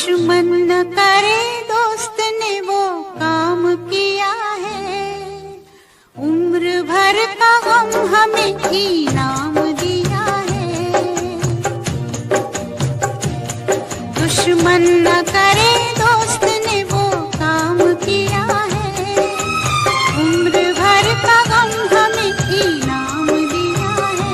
दुश्मन न करे दोस्त ने वो काम किया है, उम्र भर का गम हमें इनाम दिया है। दुश्मन न करे दोस्त ने वो काम किया है, उम्र भर का गम हमें इनाम दिया है।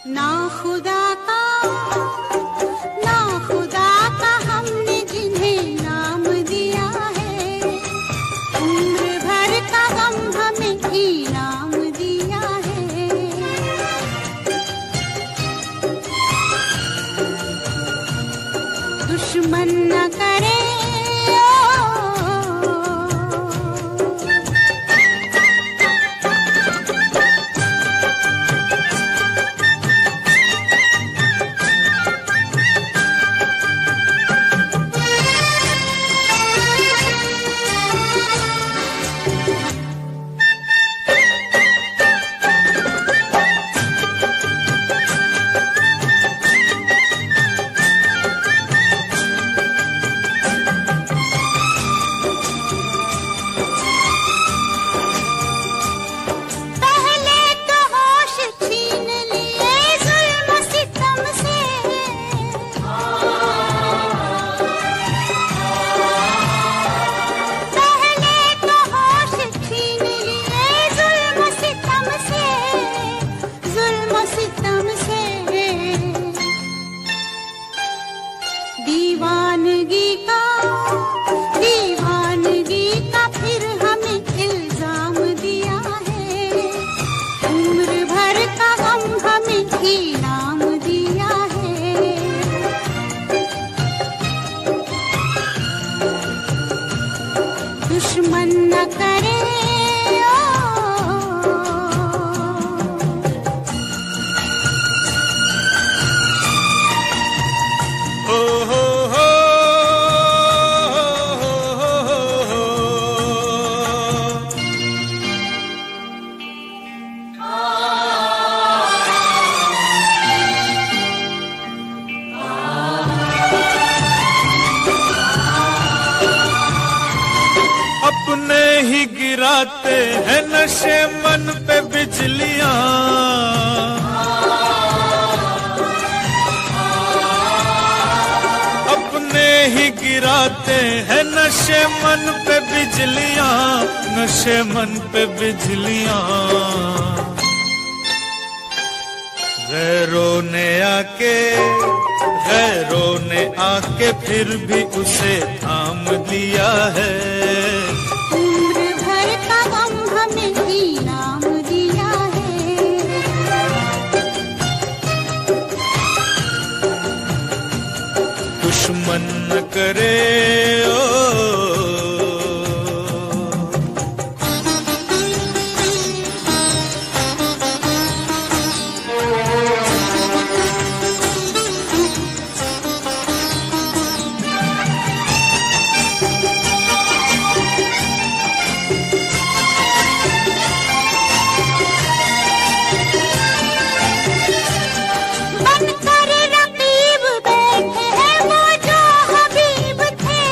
ना खुदा का हमने जिन्हें नाम दिया है, उम्र भर का गम हमें इनाम दिया है। दुश्मन न करे दीवानगी का फिर हमें इल्जाम दिया है, उम्र भर का गम हमें इनाम दिया है। दुश्मन न करे अपने ही गिराते हैं नशे मन पे बिजलियां, अपने ही गिराते हैं नशे मन पे बिजलियां, नशे मन पे बिजलियां। गैरों ने आके फिर भी उसे थाम लिया है, उम्र भर का गम हमें इनाम दिया है। दुश्मन न करे बनकर रकीब बैठे हैं वो जो हबीब थे,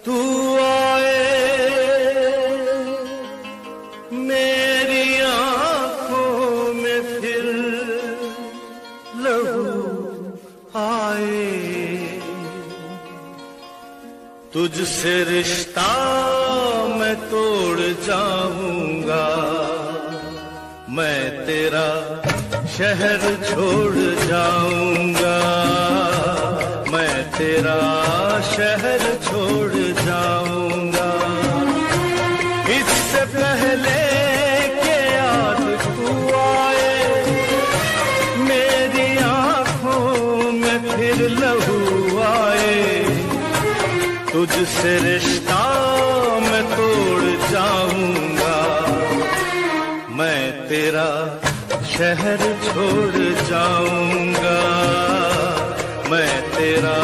तू आए मेरी आंखों में फिर लहू आए, तुझसे रिश्ता मैं तोड़ जाऊंगा, मैं तेरा शहर छोड़ जाऊंगा, मैं तेरा शहर छोड़ जाऊंगा। इससे पहले के याद तू आए मेरी आंखों में फिर लहू आए, तुझसे रिश्ता मैं तोड़ जाऊंगा, मैं तेरा शहर छोड़ जाऊंगा, मैं तेरा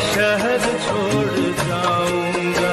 शहर छोड़ जाऊंगा।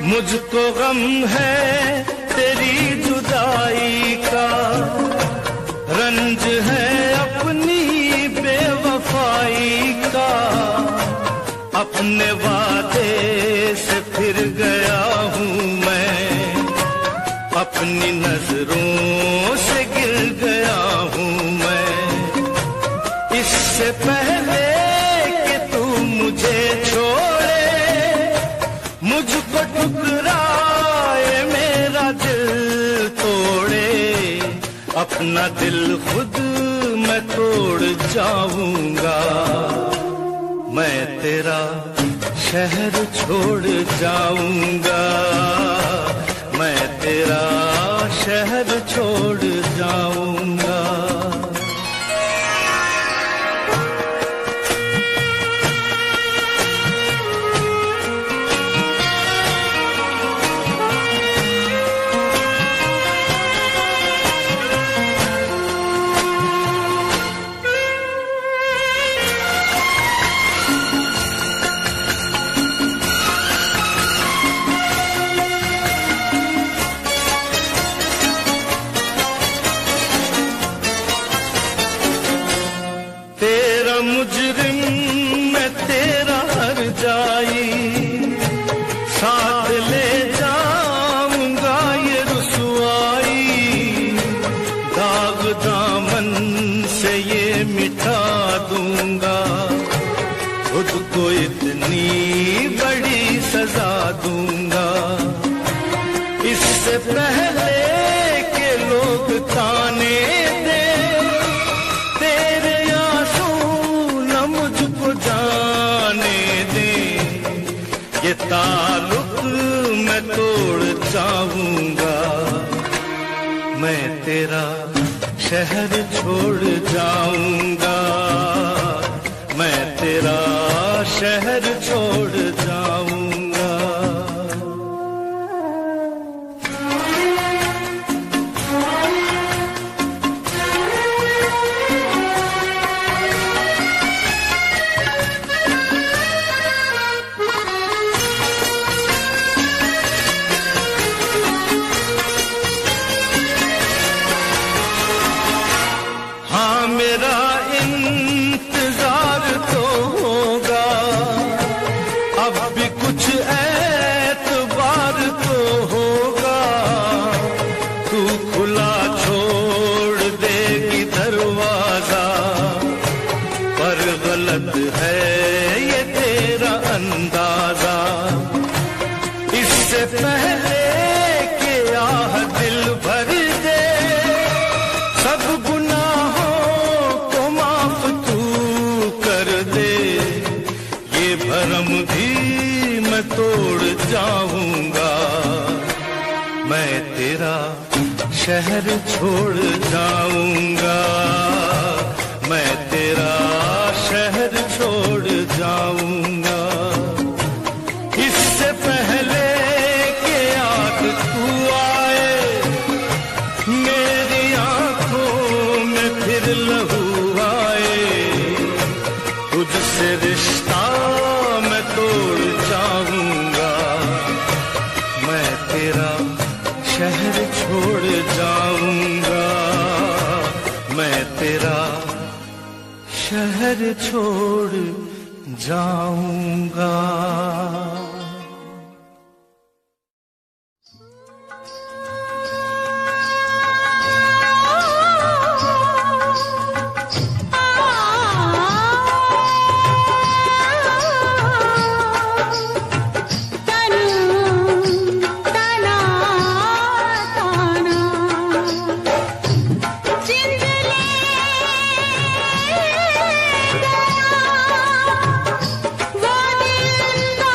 मुझको गम है तेरी जुदाई का, रंज है अपनी बेवफाई का, अपने वादे से फिर गया हूँ मैं, अपनी नजरों से गिर गया हूँ मैं। इससे पहले कि तू मुझे छोड़े, मुझको ठुकराए मेरा दिल तोड़े, अपना दिल खुद मैं तोड़ जाऊंगा, मैं तेरा शहर छोड़ जाऊंगा, मैं तेरा शहर छोड़ जाऊंगा। मुजरिम मैं तेरा हर जाई, साथ ले जाऊंगा ये रुसवाई, दाग दामन से ये मिटा दूंगा, खुद को इतनी बड़ी सजा दूंगा। इससे पहले के लोग ताने दे, ये ताल्लुक मैं तोड़ जाऊंगा, मैं तेरा शहर छोड़ जाऊंगा, मैं तेरा शहर छोड़ जाऊंगा। मेरा इंतजार तो होगा, अब भी कुछ एतबार तो होगा, तू खुला छोड़ देगी दरवाजा, पर गलत है ये तेरा अंदाजा। इससे पहले कि आह दिल भर दे, सब गुनाहों भरम भी मैं तोड़ जाऊंगा, मैं तेरा शहर छोड़ जाऊंगा, मैं तेरा शहर छोड़ जाऊंगा। इससे पहले कि याद शहर छोड़ जाऊंगा, मैं तेरा शहर छोड़ जाऊंगा। वो दिल का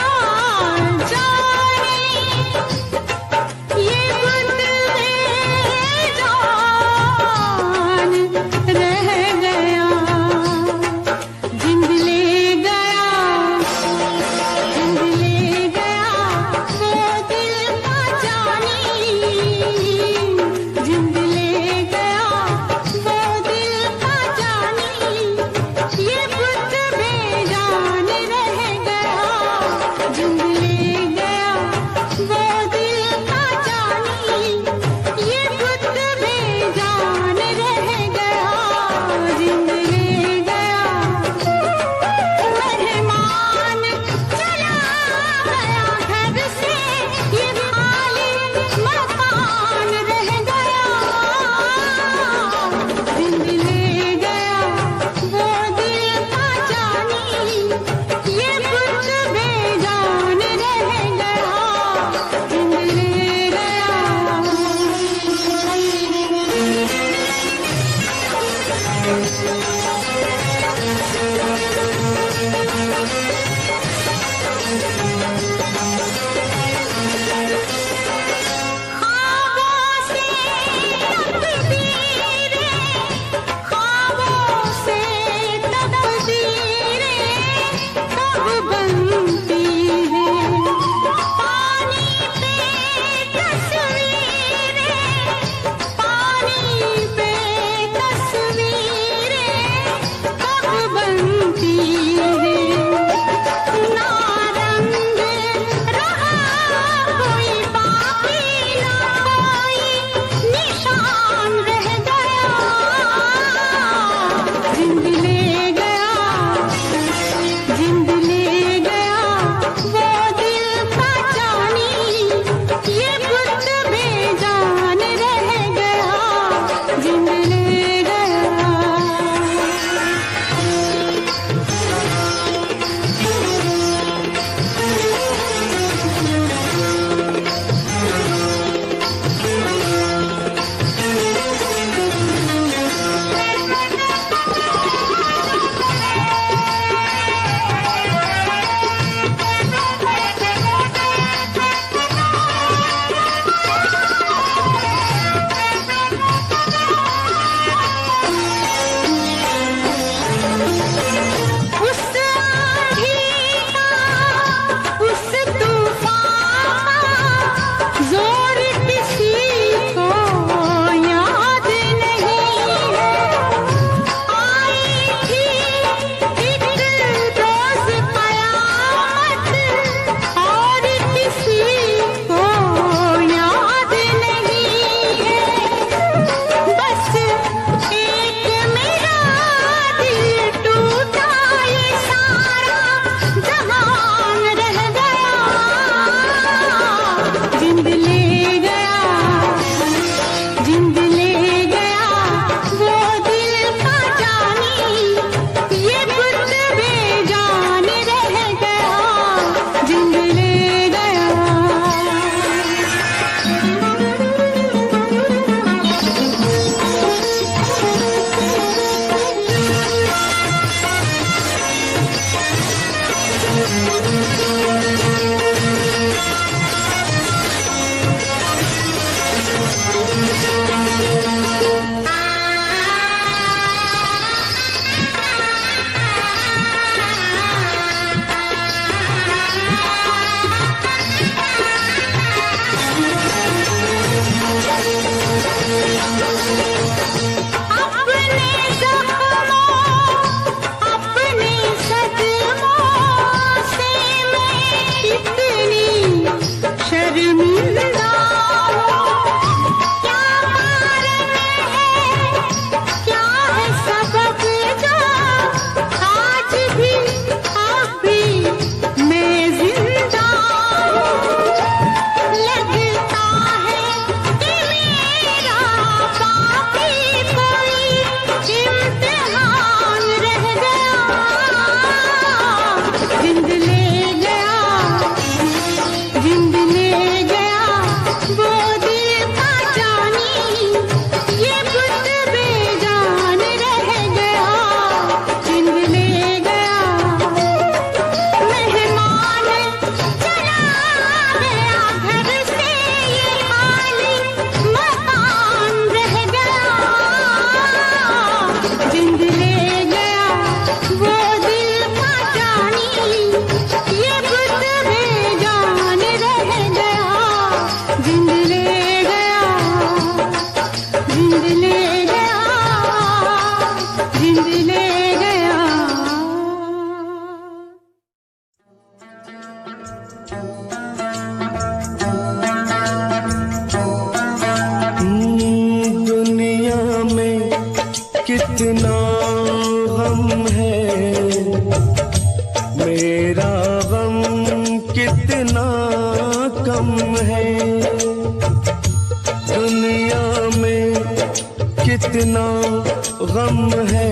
गम है,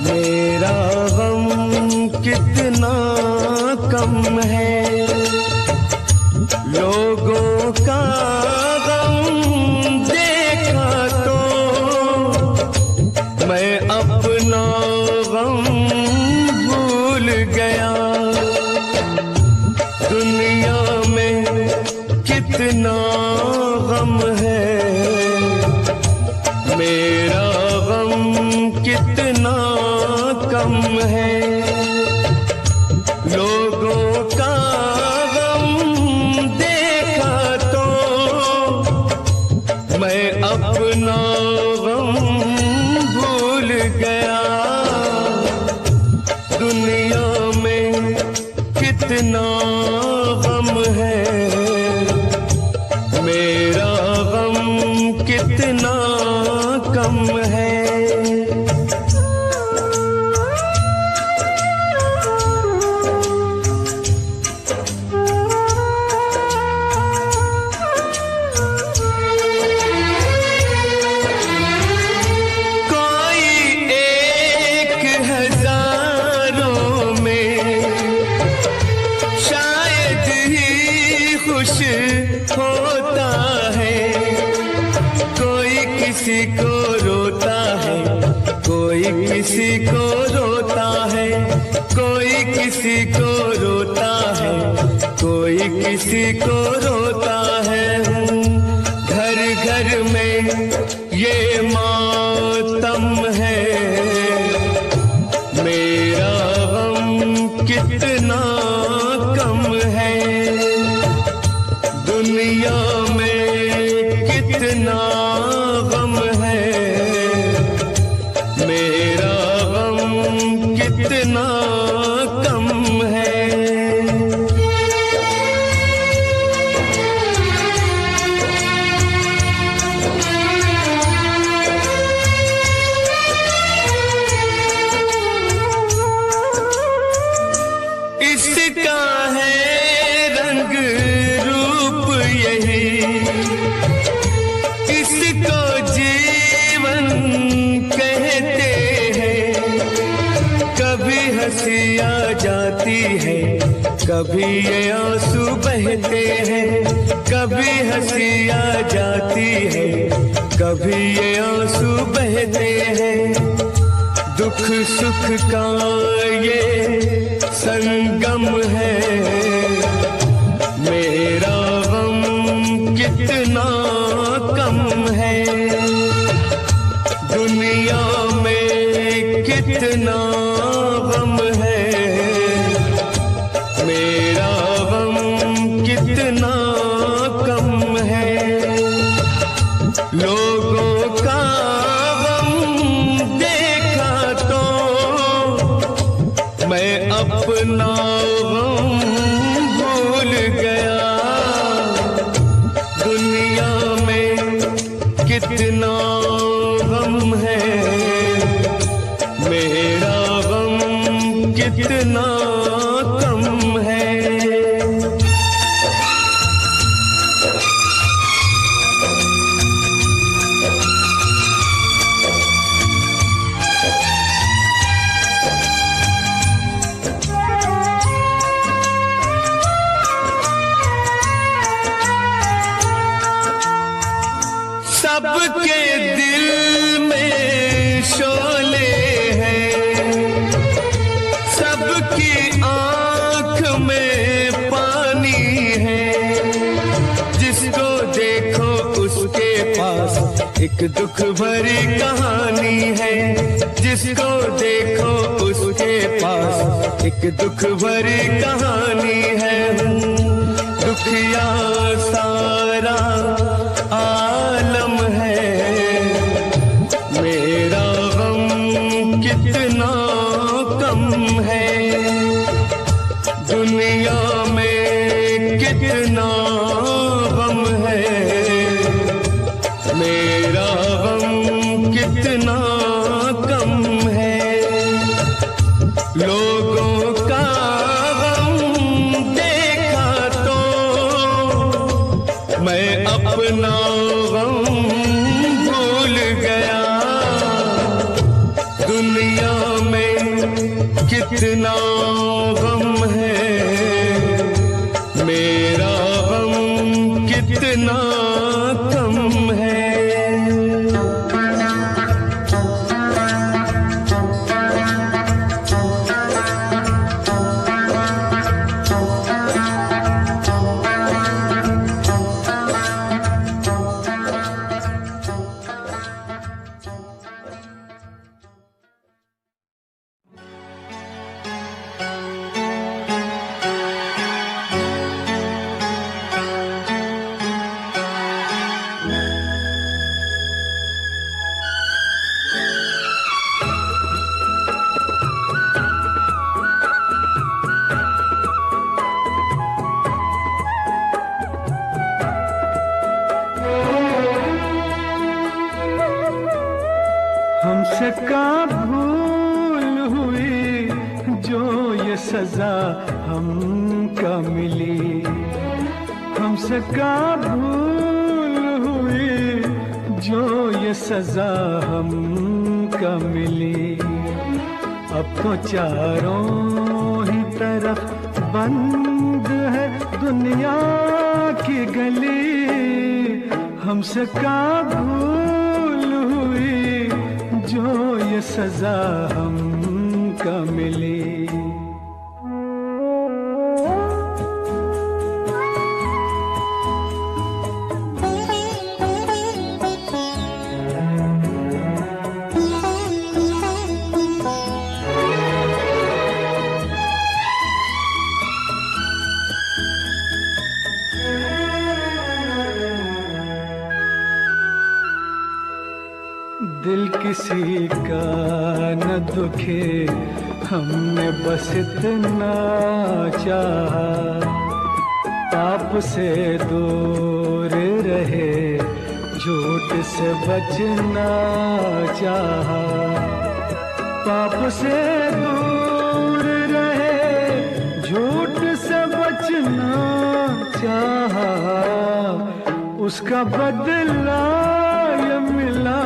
मेरा गम कितना कम है। लोगों का गम देखा तो मैं अपना गम भूल गया। दुनिया में कितना गम है, मेरा गम कितना कम है। लोगों का गम देखा तो मैं अपना गम भूल गया। दुनिया में कितना गम है, मेरा गम कितना कम है। कोई एक हजारों में शायद ही खुश होता है। कोई किसी को रोता है, कोई किसी को रोता है, कोई किसी को रोता है, कोई किसी को रोता है। घर घर में ये मातम है, मेरा गम कितना कम है। दुनिया में कितना गम है, मेरा गम कितना कम है। इसका है रंग रूप यही, इसको जीवन कहते हैं। कभी हंसी आ जाती है, कभी ये आंसू बहते हैं। कभी हंसी आ जाती है, कभी ये आंसू बहते हैं। दुख सुख का ये संगम है, मेरा गम कितना कम है। दुनिया में कितना गम है, मेरा गम कितना कम है। लोगों का गम देखा तो मैं अपना गम भूल गया। दुनिया में कितना गम है, मेरा गम कितना कम है। सबके दिल में शोले हैं, सबकी आंख में पानी है। जिसको देखो उसके पास एक दुख भरी कहानी है। जिसको देखो उसके पास एक दुख भरी कहानी है। दुखिया सारा आलम है, मेरा गम कितना कम है। दुनिया में कितना गम है, मेरा गम कितना कम है। लोगों का गम देखा तो मैं अपना गम भूल गया। कितना कम है। हमसे का भूल हुई जो ये सजा हमका मिली, हमसे का भूल हुई जो ये सजा हमका मिली। अब तो चारों ही तरफ बंद है दुनिया की गली, हमसे का भूल हुई जो ये सजा हमका मिली। दिल किसी का न दुखे, हमने बस इतना चाहा, पाप से दूर रहे, झूठ से बचना चाहा, पाप से दूर रहे, झूठ से बचना चाहा, उसका बदला ये मिला,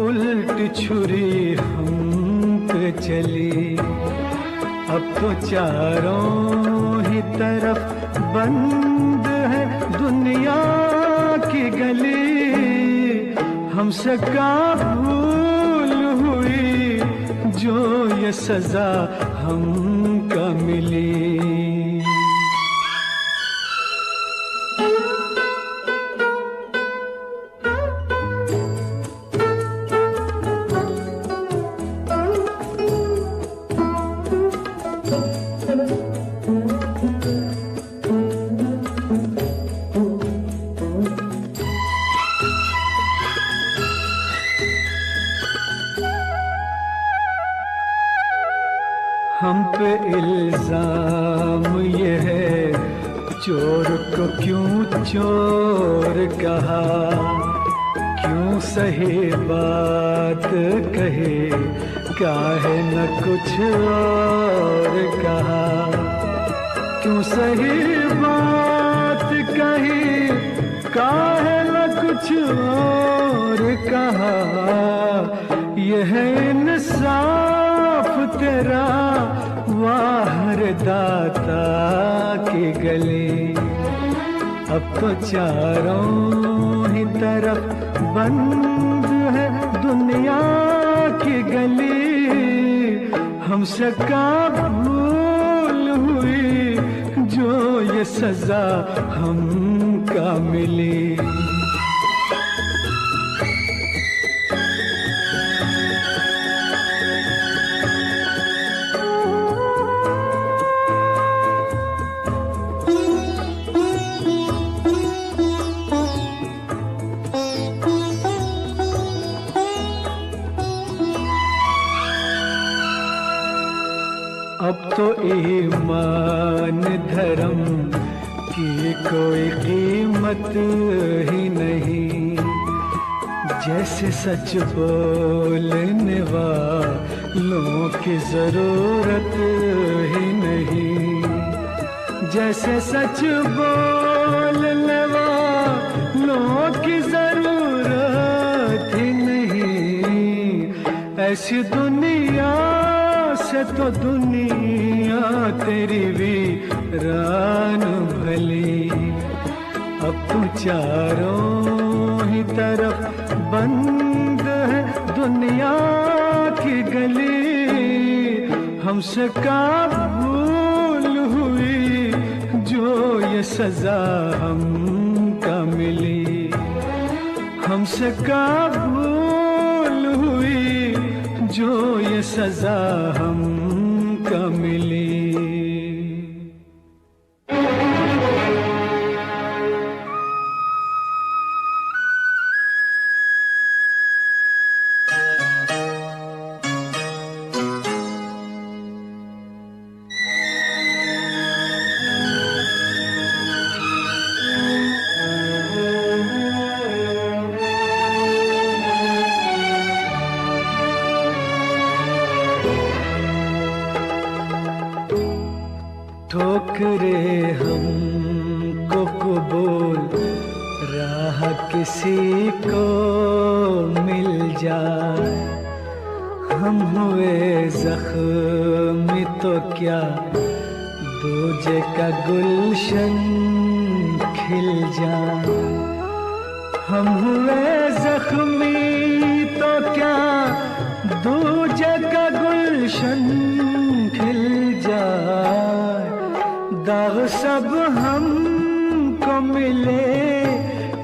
उल्ट छुरी हम पे चली। अब तो चारों ही तरफ बंद है दुनिया की गली, हमसे का भूल हुई जो ये सजा हमका मिली। हम पे इल्जाम ये है, चोर को क्यों चोर कहा, क्यों सही बात कहे, काहे न कुछ और कहा, क्यों सही बात कही, काहे न कुछ और कहा। यह इंसाफ तेरा वाहर दाता की गली, अब तो चारों ही तरफ बंद है दुनिया की गली, हमसे का भूल हुई जो ये सजा हमका मिली। अब तो ईमान धर्म की कोई कीमत ही नहीं, जैसे सच बोलने वालों की जरूरत ही नहीं, जैसे सच बोलने वालों की जरूरत ही नहीं। ऐसी दुनिया से तो दुनिया तेरी वीरान भली, अब तो चारों ही तरफ बंद है दुनिया की गली। हमसे का भूल हुई जो ये सजा हमका मिली। हमसे का भूल हुई जो ये सजा हमका मिली। ठोकरे हमको कबूल राह किसी को मिल जाए। हम हुए जख्मी तो क्या दूजे का गुलशन खिल जाए। हम हुए जख्मी तो क्या दूजे का गुलशन खिल जाए। दाग सब हमको मिले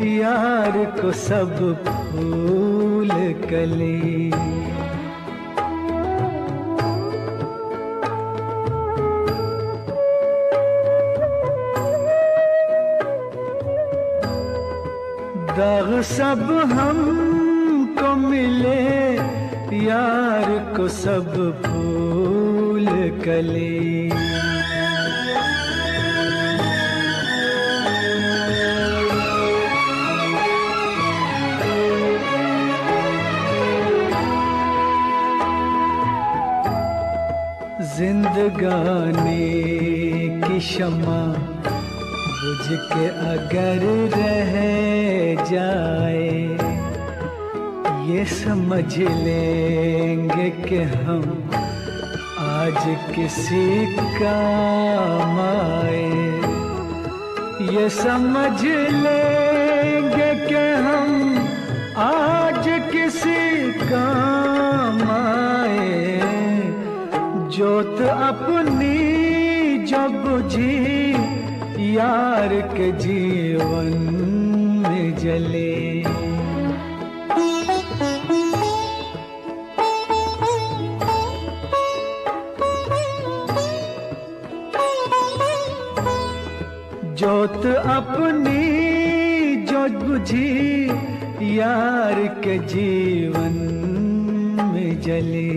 यार को सब फूल कली। दाग सब हमको मिले यार को सब फूल कली। जिंदगानी की शमा बुझ के अगर रह जाए, ये समझ लेंगे कि हम आज किसी काम आए। ये समझ लेंगे कि हम आज किसी काम आए। जोत अपनी जब बुझी यार के जीवन में जले। जोत अपनी जो बुझी यार के जीवन में जली।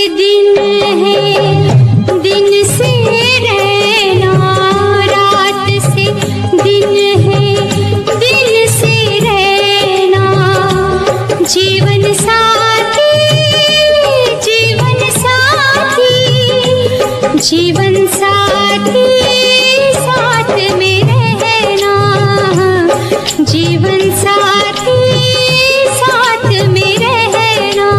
दिन है दिन से रहना, रात से दिन है दिन से रहना। जीवन साथी जीवन साथी जीवन साथी साथ में रहना, जीवन साथी साथ में रहना।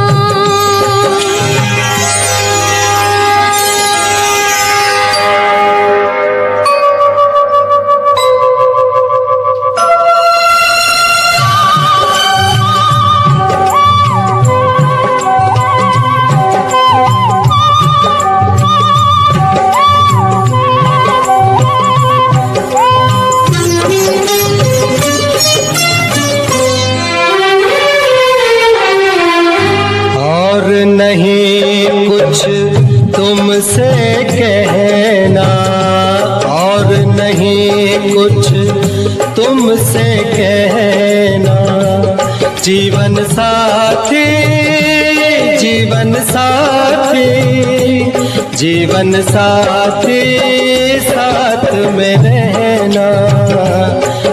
नहीं कुछ तुमसे कहना, और नहीं कुछ तुमसे कहना। जीवन साथी जीवन साथी जीवन साथी साथ में रहना,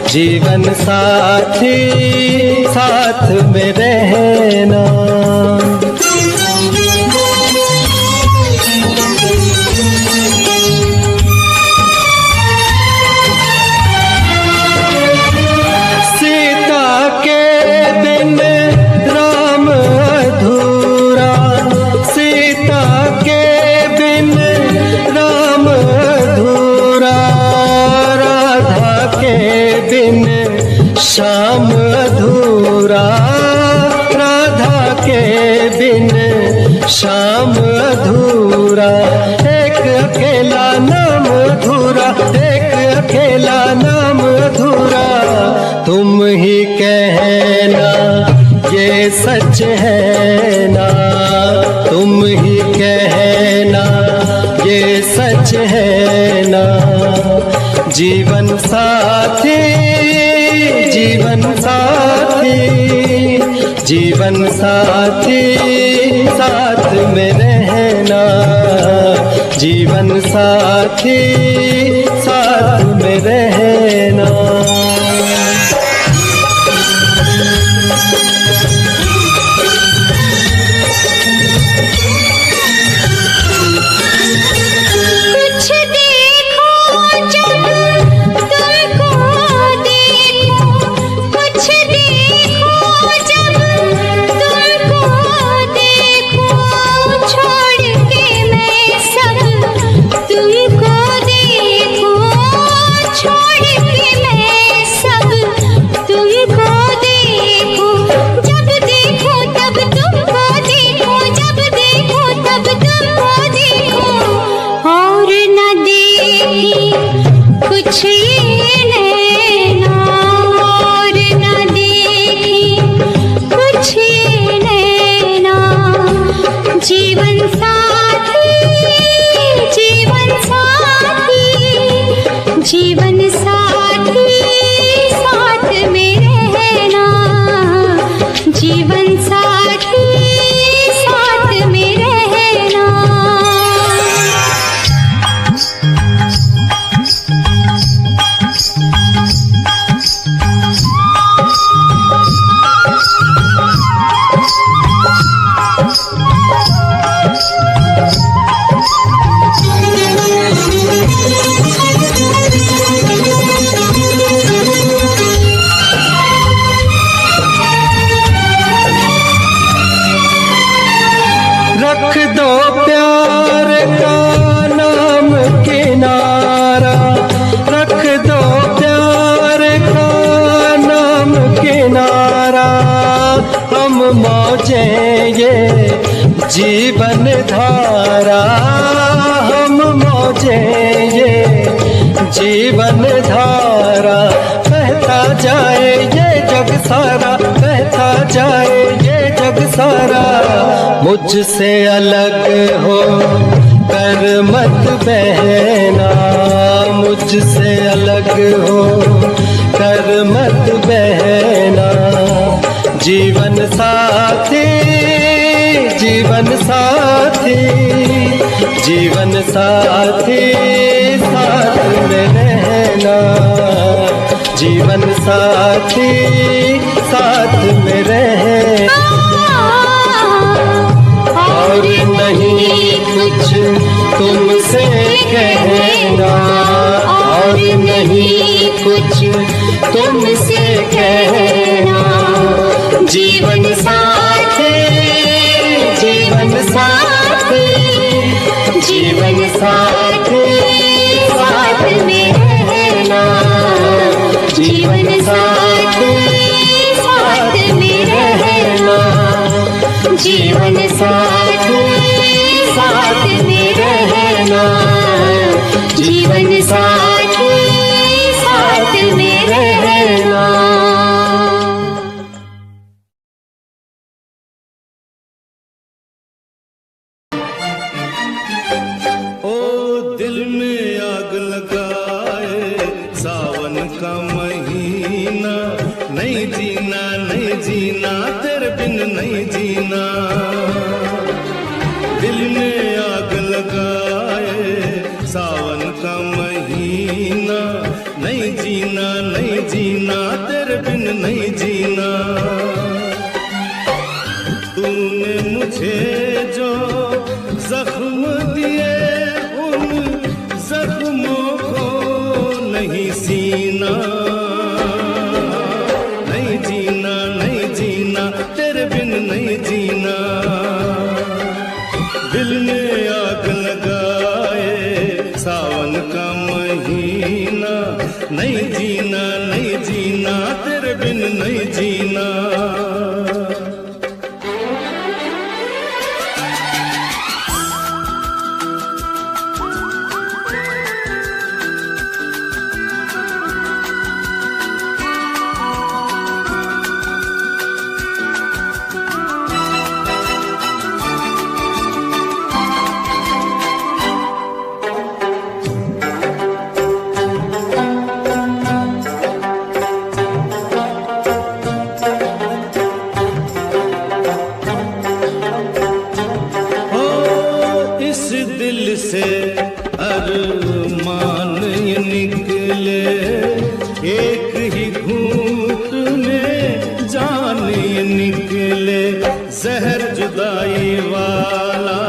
जीवन साथी साथ में रहना। श्याम अधूरा, राधा के बिन श्याम अधूरा। एक अकेला नाम अधूरा, एक अकेला नाम अधूरा। तुम ही कहना ये सच है ना, तुम ही कहना ये सच है ना। जीवन साथी जीवन साथी जीवन साथी साथ में रहना, जीवन साथी साथ में रहना। कुछ ये नैना और न देखी, कुछ ये नैना। जीवन साथी जीवन साथी जीवन साथी साथ में रहना, जीवन साथी साथ में रहना। रख दो प्यार का नाम किनारा, रख दो प्यार का नाम किनारा। हम मौजे ये जीवन धारा, हम मौजे ये जीवन धारा। बहता जाए ये जग सारा, बहता जाए ये जग सारा। मुझसे अलग हो कर मत बहना, मुझसे अलग हो कर मत बहना। जीवन साथी जीवन साथी, जीवन साथी साथ में रहना, जीवन साथी साथ में रहना। और नहीं कुछ तुमसे कहना, और नहीं कुछ तुमसे कहना। जीवन साथी, जीवन साथी, जीवन साथी साथ में रहना, जीवन साथी साथ में रहना, जीवन साथी साथ में रहना, जीवन साथी साथ में रहना। ओ दिल में आग लगाए सावन का महीना, नहीं जीना नहीं जीना तेरे बिन नहीं जीना। दिल में आग लगाए सावन का महीना, नहीं जीना नहीं जीना तेरे बिन नहीं जीना। तूने मुझे जो जख्म दिए उन जख्मों को नहीं सीना, नहीं जीना नहीं जीना तेरे बिन नहीं जीना। दिल में आग लगाए सावन का महीना, नहीं जीना नहीं जीना तेरे बिन नहीं जीना। से अरमान ये निकले, एक ही घूंट में जान ये निकले। जहर जुदाई वाला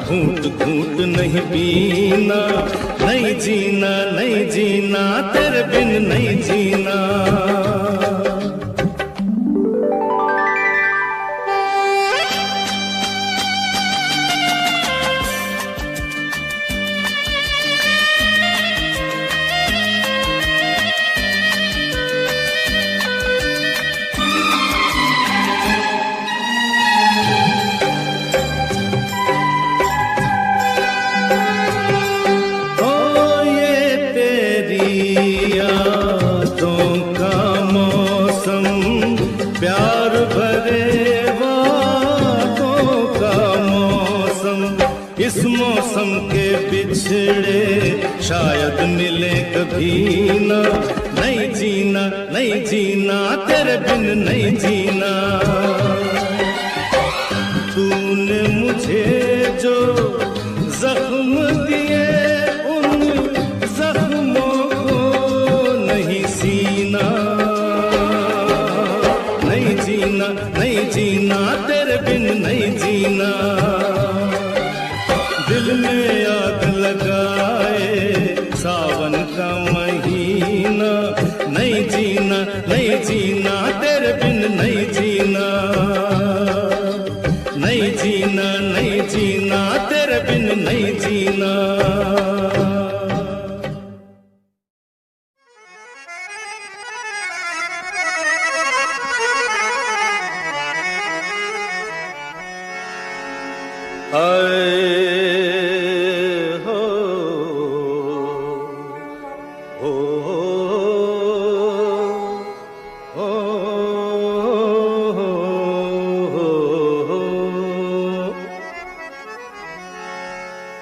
घूंट घूंट नहीं पीना, नहीं जीना नहीं जीना तेरे बिन नहीं जीना। इस मौसम के बिछड़े शायद मिले कभी ना, नहीं जीना नहीं जीना तेरे बिन नहीं जीना। तूने मुझे जो जख्म दिए उन जख्मों को नहीं सीना, नहीं जीना नहीं जीना तेरे बिन नहीं जीना। दिल में आग लगाए सावन का महीना, नहीं जीना नहीं जीना तेरे बिन नहीं जीना, नहीं जीना नहीं जीना तेरे बिन नहीं जीना।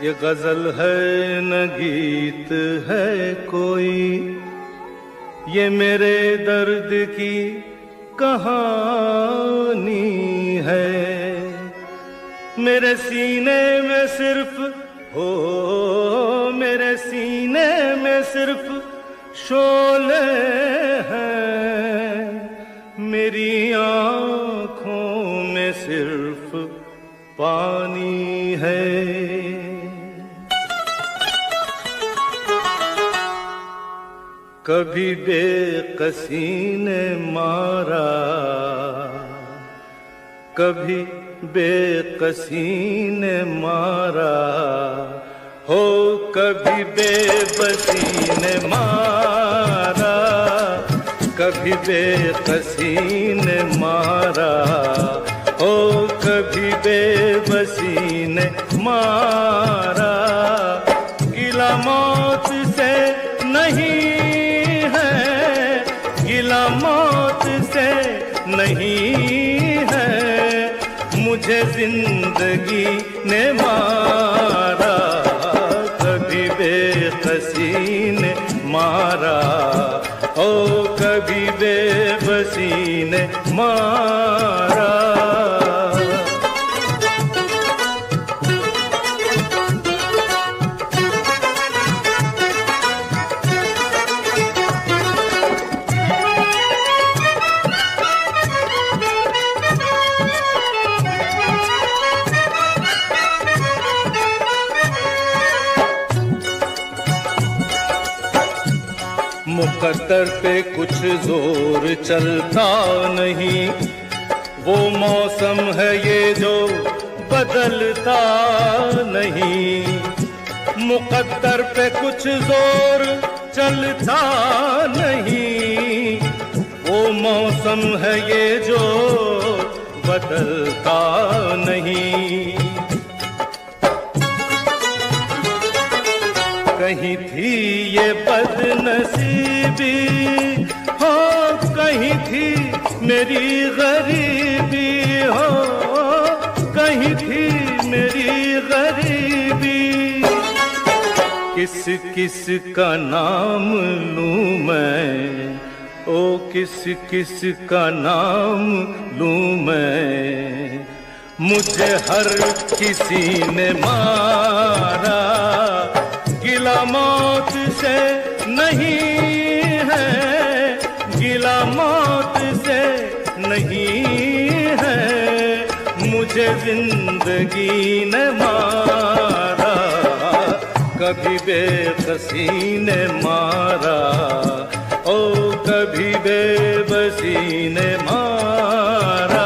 ये गजल है न गीत है कोई, ये मेरे दर्द की कहानी है। मेरे सीने में सिर्फ हो, मेरे सीने में सिर्फ शोले हैं, मेरी आँखों में सिर्फ पानी है। कभी बेकसी ने मारा, कभी बेकसी ने मारा, हो कभी बेबसी ने मारा, कभी बेकसी ने मारा, हो कभी बेबसी ने मारा। गिला मौत से नहीं है, गिला मौत से नहीं है, मुझे जिंदगी ने मारा। कभी बेकसी ने मारा, ओ कभी बेबसी ने मारा। मुकद्दर पे कुछ जोर चलता नहीं, वो मौसम है ये जो बदलता नहीं। मुकद्दर पे कुछ जोर चलता नहीं, वो मौसम है ये जो बदलता नहीं। कहीं थी ये बदनसीबी, हो कहीं थी मेरी गरीबी, हो कहीं थी मेरी गरीबी। किस किस का नाम लूं मैं, ओ किस किस का नाम लूं मैं, मुझे हर किसी ने मारा। गिला मौत से नहीं है, गिला मौत से नहीं है, मुझे जिंदगी ने मारा। कभी बेकसी ने मारा, ओ कभी बेबसी ने मारा।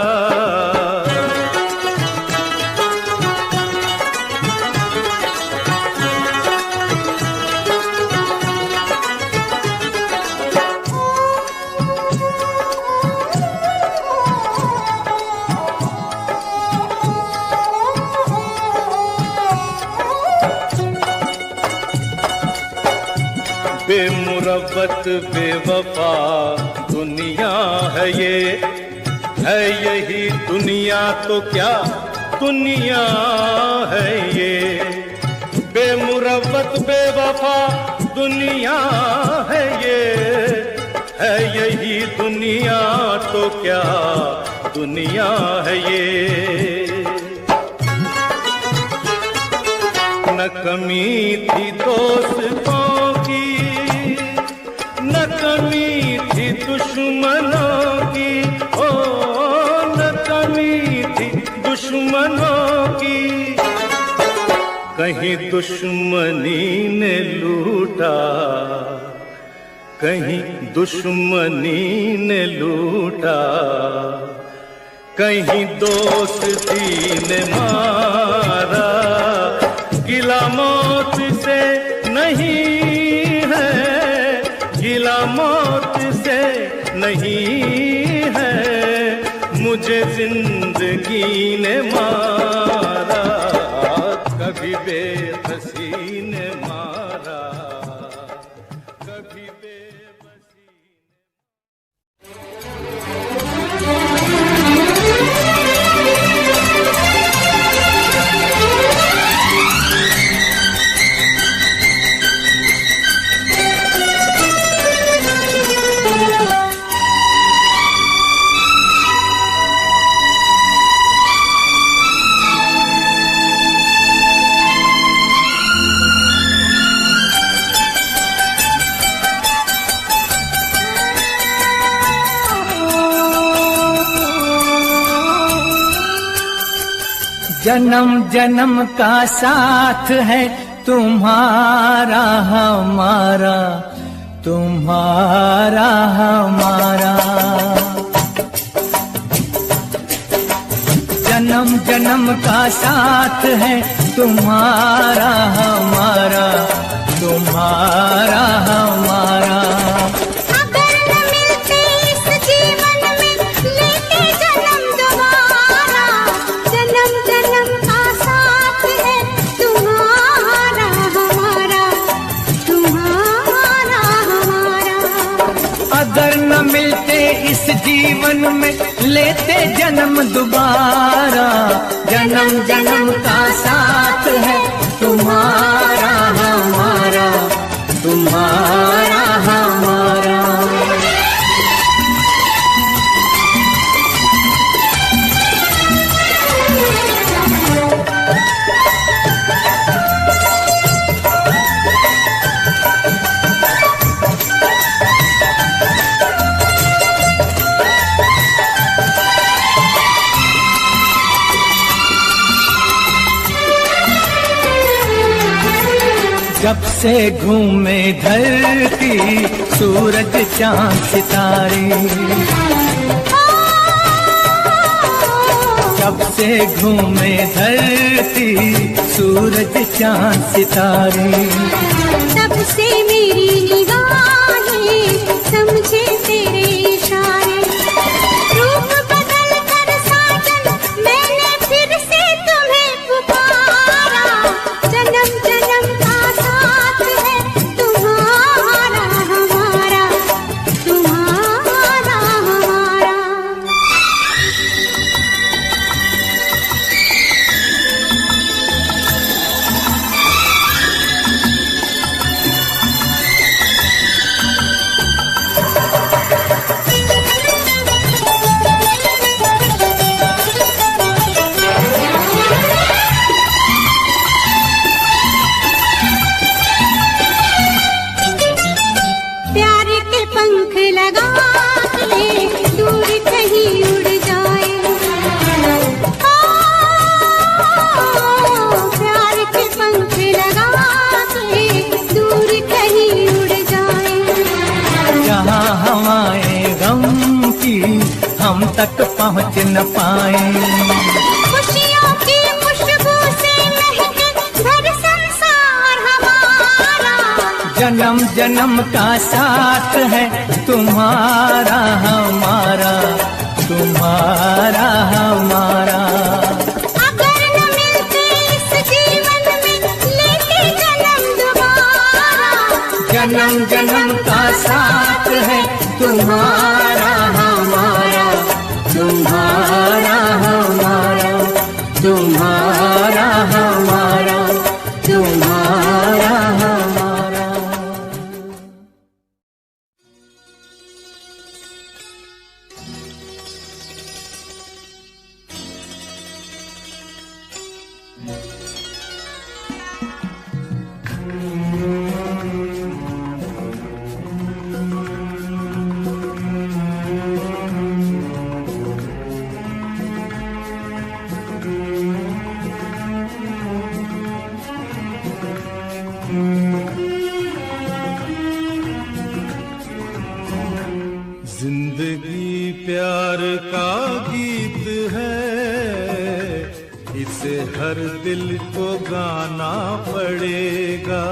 बेमुरव्वत बेवफा दुनिया है ये, है यही दुनिया तो क्या दुनिया है ये। बेमुरव्वत बेवफा दुनिया है ये, है यही दुनिया तो क्या दुनिया है ये। न कमी थी दोस्तों की, न कमी थी दुश्मनों की, ओ न कमी थी दुश्मनों की। कहीं दुश्मनी ने लूटा, कहीं दुश्मनी ने लूटा, कहीं दोस्ती ने मारा। गिला मौत से नहीं है, गिला मौत से नहीं है, मुझे जिंदगी ने मारा। कभी बेबसी ने मारा, कभी बेबसी। जन्म जन्म का साथ है तुम्हारा हमारा, तुम्हारा हमारा। जन्म जन्म का साथ है तुम्हारा हमारा, तुम्हारा हमारा। अगर न मिलते इस जीवन में लेते जन्म दोबारा, जन्म जन्म का साथ है तुम्हारा हमारा, तुम्हारा हमारा। अगर न मिलते इस जीवन में लेते जन्म दोबारा, जन्म जन्म का साथ है तुम्हारा हमारा, तुम्हारा हमारा। जब से घूमे धरती सूरज चांद सितारे, जब से घूमे धरती सूरज चांद सितारे, तब से मेरी निगाहें समझे तेरे इशारे। रूप बदल कर साजन मैंने फिर से तुम्हें पुकारा, जन्म जन्म का साथ है तुम्हारा हमारा, तुम्हारा हमारा। प्यार के पंख लगा के दूर कहीं उड़ जाए, प्यार के पंख लगा के दूर कहीं उड़ जाए। जहाँ हवाएं गम की हम तक पहुँच न पाए, खुशियों की खुशबू से महके घर संसार हमारा, जन्म जन्म का साथ है तुम्हारा हमारा, तुम्हारा हमारा। अगर न मिलते इस जीवन में लेते जन्म दोबारा, जन्म जन्म का साथ है तुम्हारा हमारा, तुम्हारा हमारा, तुम्हारा हमारा, तुम्हारा हमारा। जिंदगी प्यार का गीत है, इसे हर दिल को गाना पड़ेगा।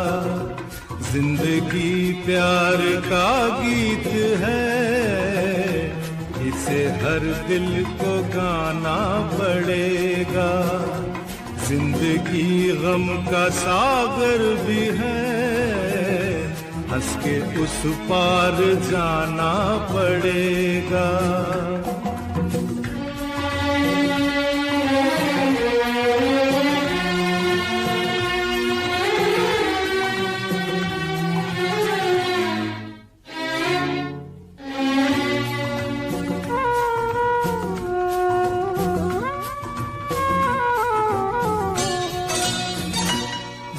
जिंदगी प्यार का गीत है, इसे हर दिल को गाना पड़ेगा। जिंदगी गम का सागर भी है, हंस के उस पार जाना पड़ेगा।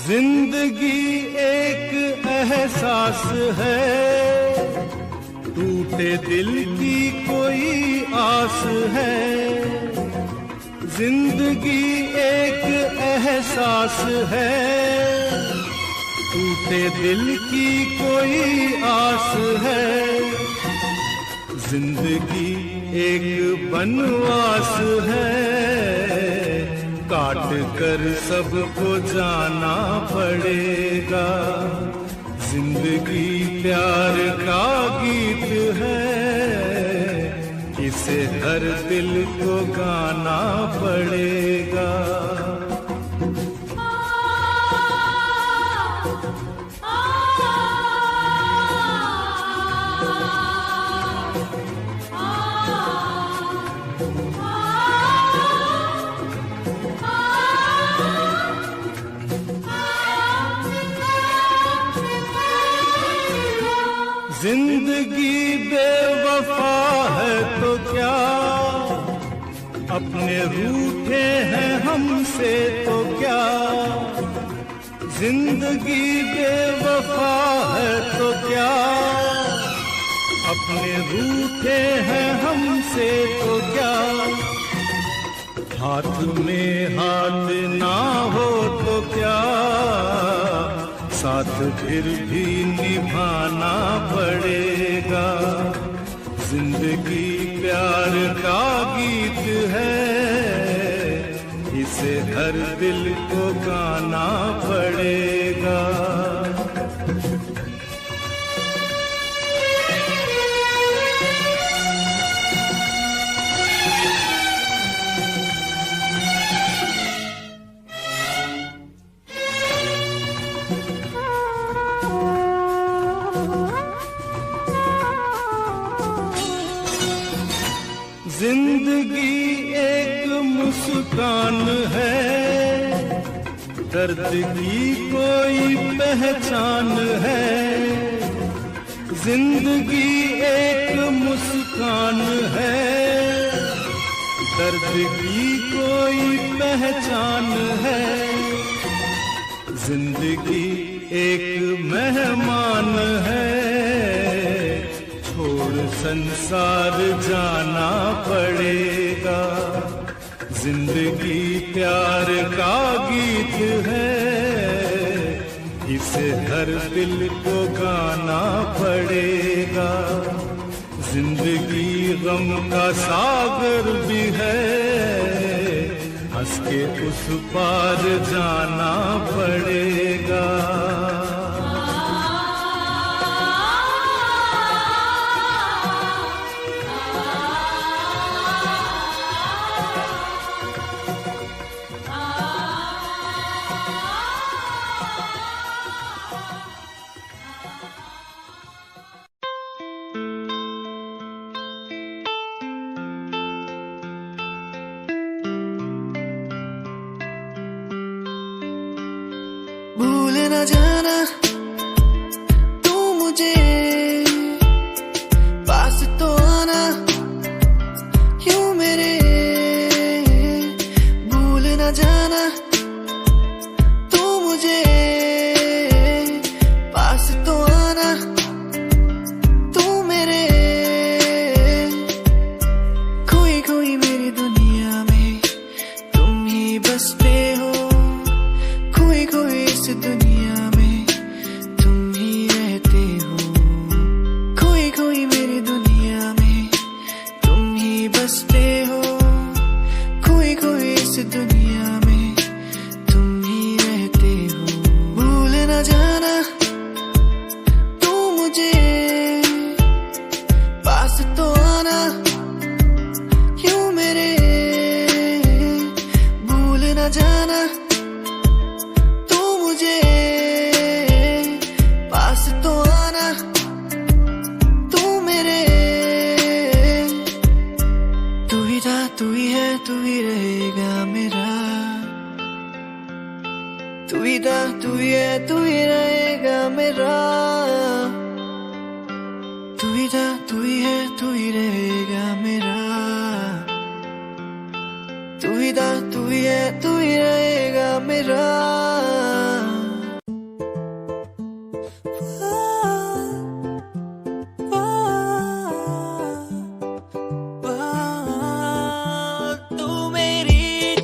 जिंदगी एक एहसास है, टूटे दिल की कोई आस है। जिंदगी एक एहसास है, टूटे दिल की कोई आस है। जिंदगी एक बनवास है, काट कर सबको जाना पड़ेगा। जिंदगी प्यार का गीत है, इसे हर दिल को गाना पड़ेगा। जिंदगी बेवफा है तो क्या, अपने रूठे हैं हमसे तो क्या। जिंदगी बेवफा है तो क्या, अपने रूठे हैं हमसे तो क्या। हाथ में हाथ ना हो तो क्या, साथ फिर भी निभाना पड़ेगा। जिंदगी प्यार का गीत है, इसे हर दिल को गाना पड़ेगा। जिंदगी एक मुस्कान है, दर्द की कोई पहचान है। जिंदगी एक मुस्कान है, दर्द की कोई पहचान है। जिंदगी एक मेहमान है, छोड़ संसार जाना पड़ेगा। जिंदगी प्यार का गीत है, इसे हर दिल को गाना पड़ेगा। जिंदगी गम का सागर भी है, हंस के उस पार जाना पड़ेगा। भूल न जाना तू मुझे, पास तो आना क्यों मेरे। भूल न जाना तू मुझे, पास तो आना तू मेरे। खोई खोई मेरी दुनिया में तुम ही बसते हो, खोई खोई इस दुनिया में तुम ही रहते हो। खोई खोई मेरी दुनिया में तुम ही बसते हो, खोई खोई इस दुनिया में तुम ही रहते हो। भूल न जाना तू मुझे, पास तो आना क्यों मेरे। भूल न जाना पास तो आना तू मेरे। तू ही था, तू ही है, तू ही रहेगा मेरा। तू ही था, तू ही है, तू ही रहेगा मेरा। तू ही था, तू ही है, तू ही रहेगा मेरा। तू ही था, तू ही है, तू ही रहेगा मेरा। तू मेरी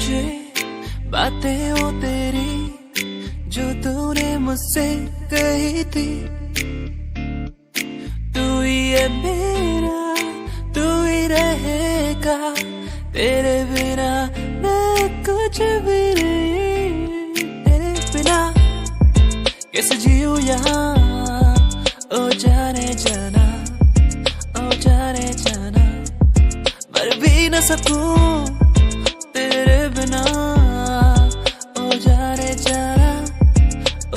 मुझे बातें वो तेरी जो तूने मुझसे कही थी। तू ही है मेरा, तू ही रहेगा, तेरे बिना मैं कुछ भी नहीं। तेरे बिना कैसे जीऊं यहाँ, ओ जाने जाना, ओ जाने जाना, मर भी न सकूं तेरे बिना, ओ जाने जाना,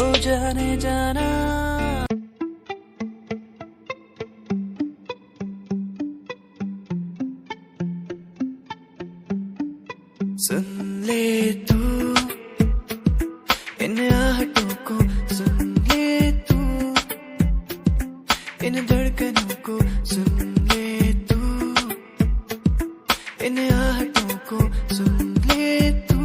ओ जाने जाना। सुन ले तू इन आहटों को, सुन ले तू इन धड़कनों को, सुन ले तू इन आहटों को, सुन ले तू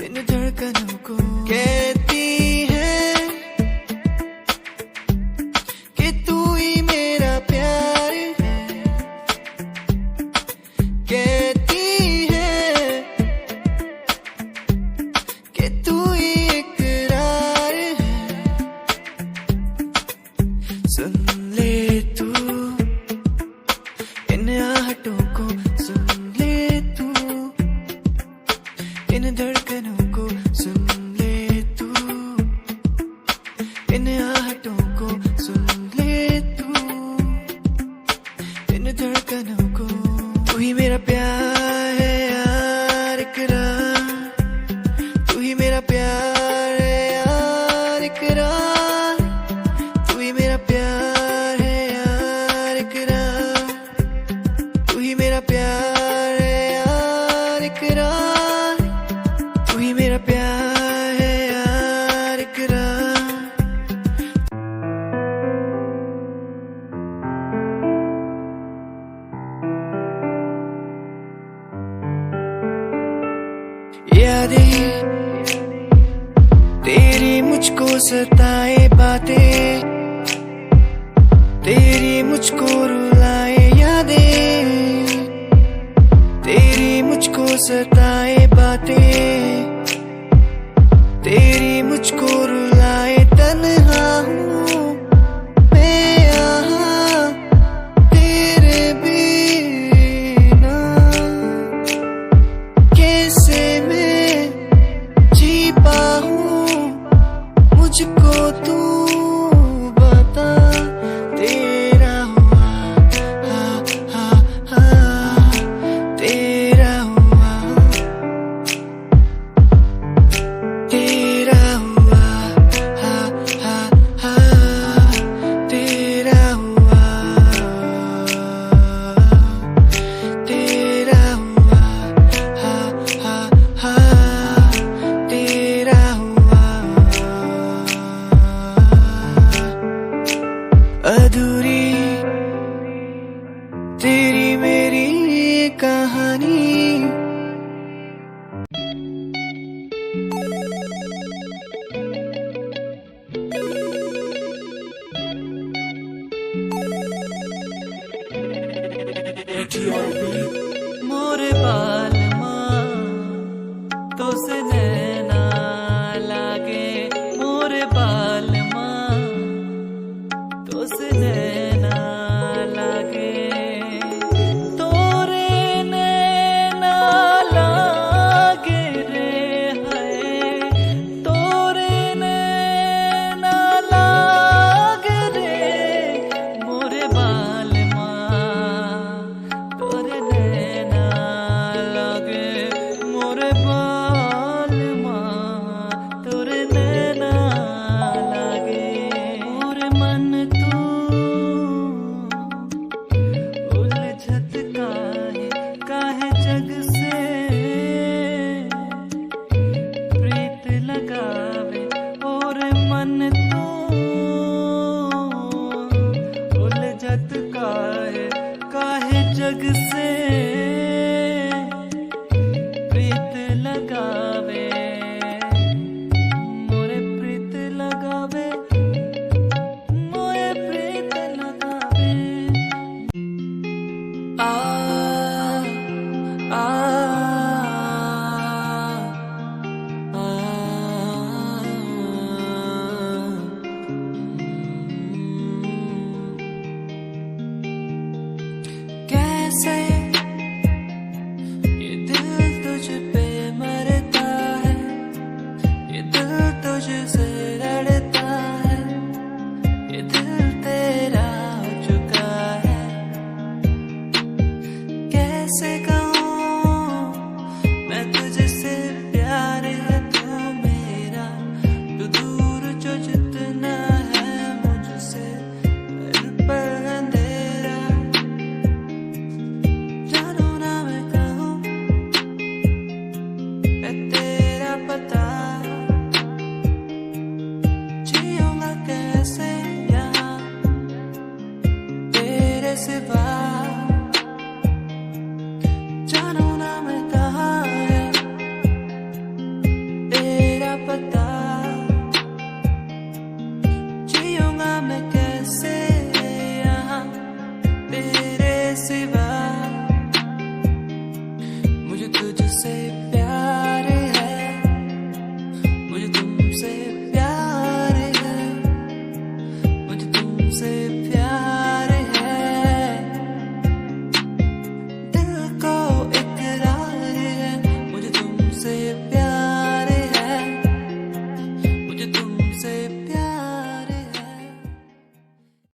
इन धड़कनों को। कहती है कि तू ही मेरा प्यार है, कहती है कि तू ही इकरार है। सुन ले तू इन आहटों को, सुन ले तू इन धड़कनों को, सुन ले तू इन आहटों को, सुन ले तू इन धड़कनों को। तू ही मेरा प्यार है यार इकरार, तू ही मेरा प्यार है यार इकरार, तू ही मेरा प्यार है यार इकरार, तू ही मेरा प्यार है यार इकरार, तू ही मेरा प्यार है यार इकरार। यादें तेरी मुझको सताए बातें, तेरी मुझको रुलाए यादें, तेरी मुझको सताए बातें, तेरी मुझको रुलाए। तन्हा हूँ मैं यहाँ तेरे बिना, कैसे मैं जी पाऊँ मुझको तू बता। तेरा हुआ तेरा हुआ मुझ पे